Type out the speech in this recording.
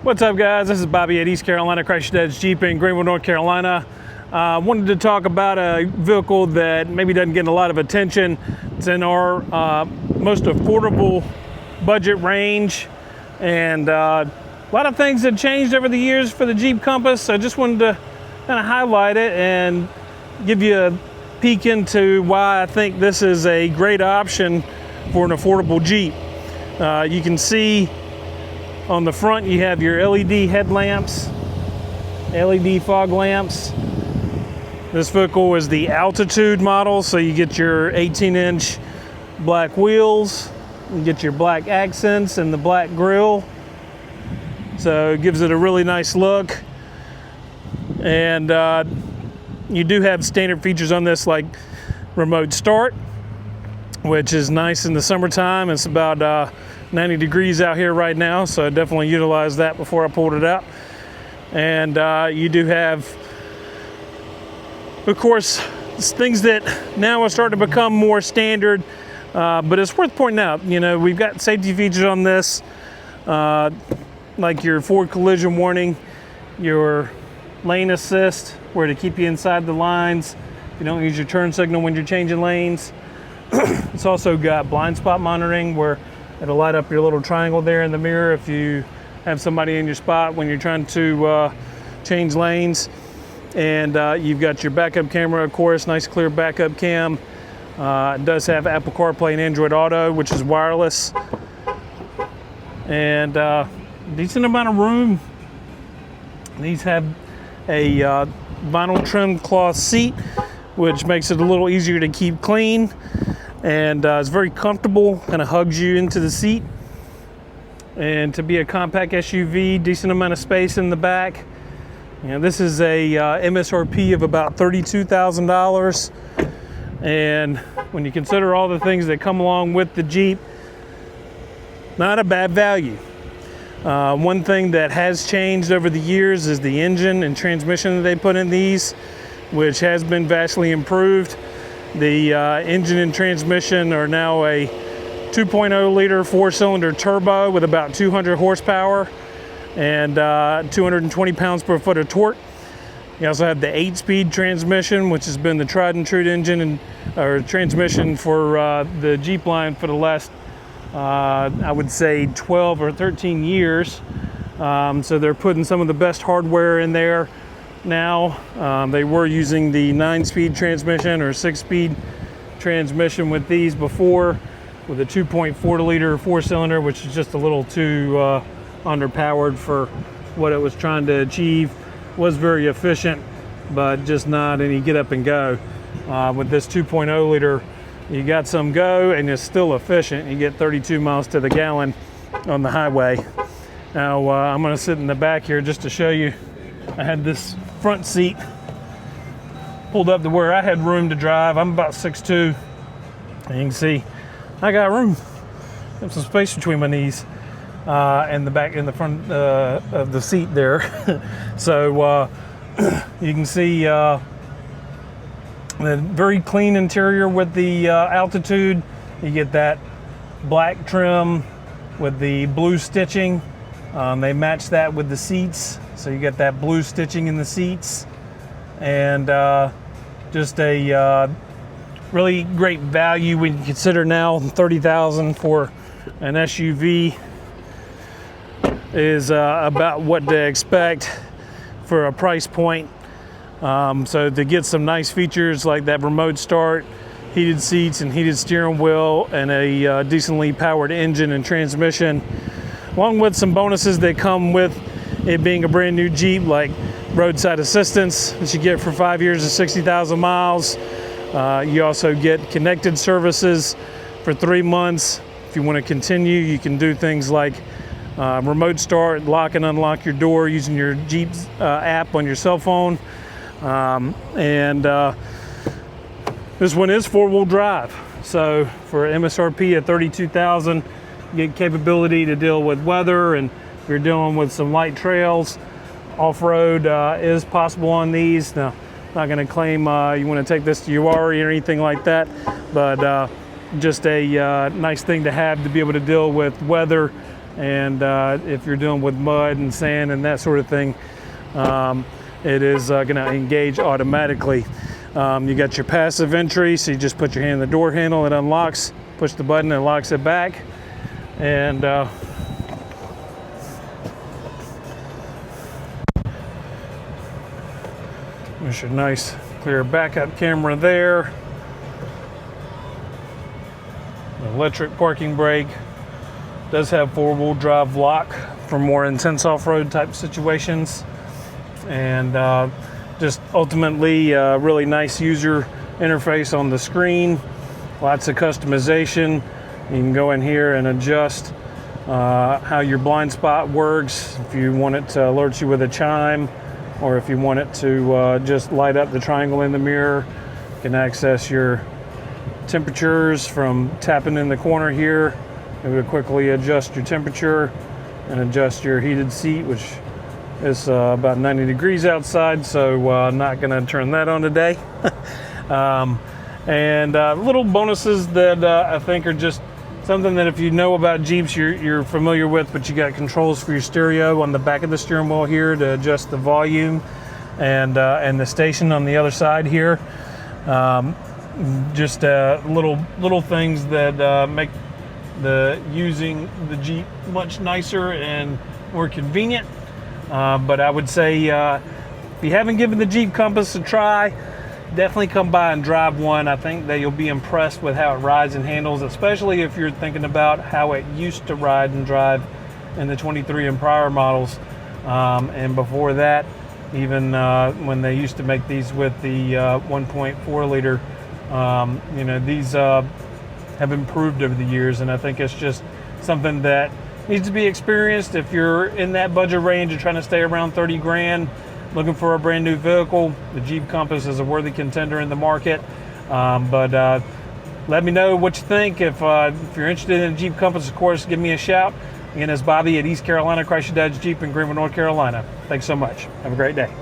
What's up, guys? This is Bobby at East Carolina Chrysler Dodge Jeep in Greenville, North Carolina. Wanted to talk about a vehicle that maybe doesn't get a lot of attention. It's in our most affordable budget range, and a lot of things have changed over the years for the Jeep Compass. So I just wanted to kind of highlight it and give you a peek into why I think this is a great option for an affordable Jeep. You can see on the front you have your LED headlamps, LED fog lamps. This vehicle is the Altitude model, so you get your 18-inch black wheels, you get your black accents and the black grille. So it gives it a really nice look. And you do have standard features on this, like remote start, which is nice in the summertime. It's about 90 degrees out here right now, so I definitely utilized that before I pulled it out. And you do have, of course, things that now are starting to become more standard, but it's worth pointing out, you know, we've got safety features on this, like your forward collision warning, your lane assist, where to keep you inside the lines. You don't use your turn signal when you're changing lanes. It's also got blind spot monitoring, where it'll light up your little triangle there in the mirror if you have somebody in your spot when you're trying to change lanes. And you've got your backup camera, of course, nice clear backup cam. It does have Apple CarPlay and Android Auto, which is wireless. And decent amount of room. These have a vinyl trim cloth seat, which makes it a little easier to keep clean. And it's very comfortable, kind of hugs you into the seat. And to be a compact SUV, decent amount of space in the back. You know, this is a MSRP of about $32,000. And when you consider all the things that come along with the Jeep, not a bad value. One thing that has changed over the years is the engine and transmission that they put in these, which has been vastly improved. The engine and transmission are now a 2.0 liter four-cylinder turbo with about 200 horsepower and 220 pounds per foot of torque. You also have the 8-speed transmission, which has been the tried and true engine or transmission for the Jeep line for the last, I would say, 12 or 13 years. So they're putting some of the best hardware in there now. They were using the 9-speed transmission or 6-speed transmission with these before, with a 2.4 liter four-cylinder, which is just a little too underpowered for what it was trying to achieve. Was very efficient, but just not any get up and go. With this 2.0 liter, you got some go and it's still efficient. You get 32 miles to the gallon on the highway. Now I'm going to sit in the back here just to show you. I had this front seat pulled up to where I had room to drive. I'm about 6'2", and you can see I got room. There's some space between my knees and the back in the front of the seat there. So you can see the very clean interior with the Altitude. You get that black trim with the blue stitching. They match that with the seats, so you get that blue stitching in the seats, and just a really great value when you consider now $30,000 for an SUV is about what to expect for a price point. So to get some nice features like that remote start, heated seats and heated steering wheel, and a decently powered engine and transmission, along with some bonuses that come with it being a brand new Jeep, like roadside assistance that you get for 5 years and 60,000 miles. You also get connected services for 3 months. If you want to continue, you can do things like remote start, lock and unlock your door using your Jeep's app on your cell phone. This one is four-wheel drive. So for MSRP at $32,000, you get capability to deal with weather, and if you're dealing with some light trails, off-road is possible on these. Now, I'm not going to claim you want to take this to UARI or anything like that, but just a nice thing to have to be able to deal with weather and if you're dealing with mud and sand and that sort of thing, it is going to engage automatically. You got your passive entry, so you just put your hand on the door handle, it unlocks, push the button, it locks it back, and there's your nice clear backup camera there. The electric parking brake does have 4-wheel drive lock for more intense off-road type situations, and just ultimately really nice user interface on the screen. Lots of customization. You can go in here and adjust how your blind spot works, if you want it to alert you with a chime, or if you want it to just light up the triangle in the mirror. You can access your temperatures from tapping in the corner here. It would quickly adjust your temperature and adjust your heated seat, which is about 90 degrees outside, so not going to turn that on today. And little bonuses that I think are just something that if you know about Jeeps, you're familiar with, but you got controls for your stereo on the back of the steering wheel here to adjust the volume, and the station on the other side here. Just little things that make using the Jeep much nicer and more convenient. But I would say if you haven't given the Jeep Compass a try, definitely come by and drive one. I think that you'll be impressed with how it rides and handles, especially if you're thinking about how it used to ride and drive in the 23 and prior models. And before that, even when they used to make these with the 1.4 liter, these have improved over the years, and I think it's just something that needs to be experienced. If you're in that budget range and trying to stay around 30 grand, looking for a brand new vehicle, the Jeep Compass is a worthy contender in the market. But let me know what you think. If you're interested in a Jeep Compass, of course, give me a shout. Again, it's Bobby at East Carolina Chrysler Dodge Jeep in Greenville, North Carolina. Thanks so much. Have a great day.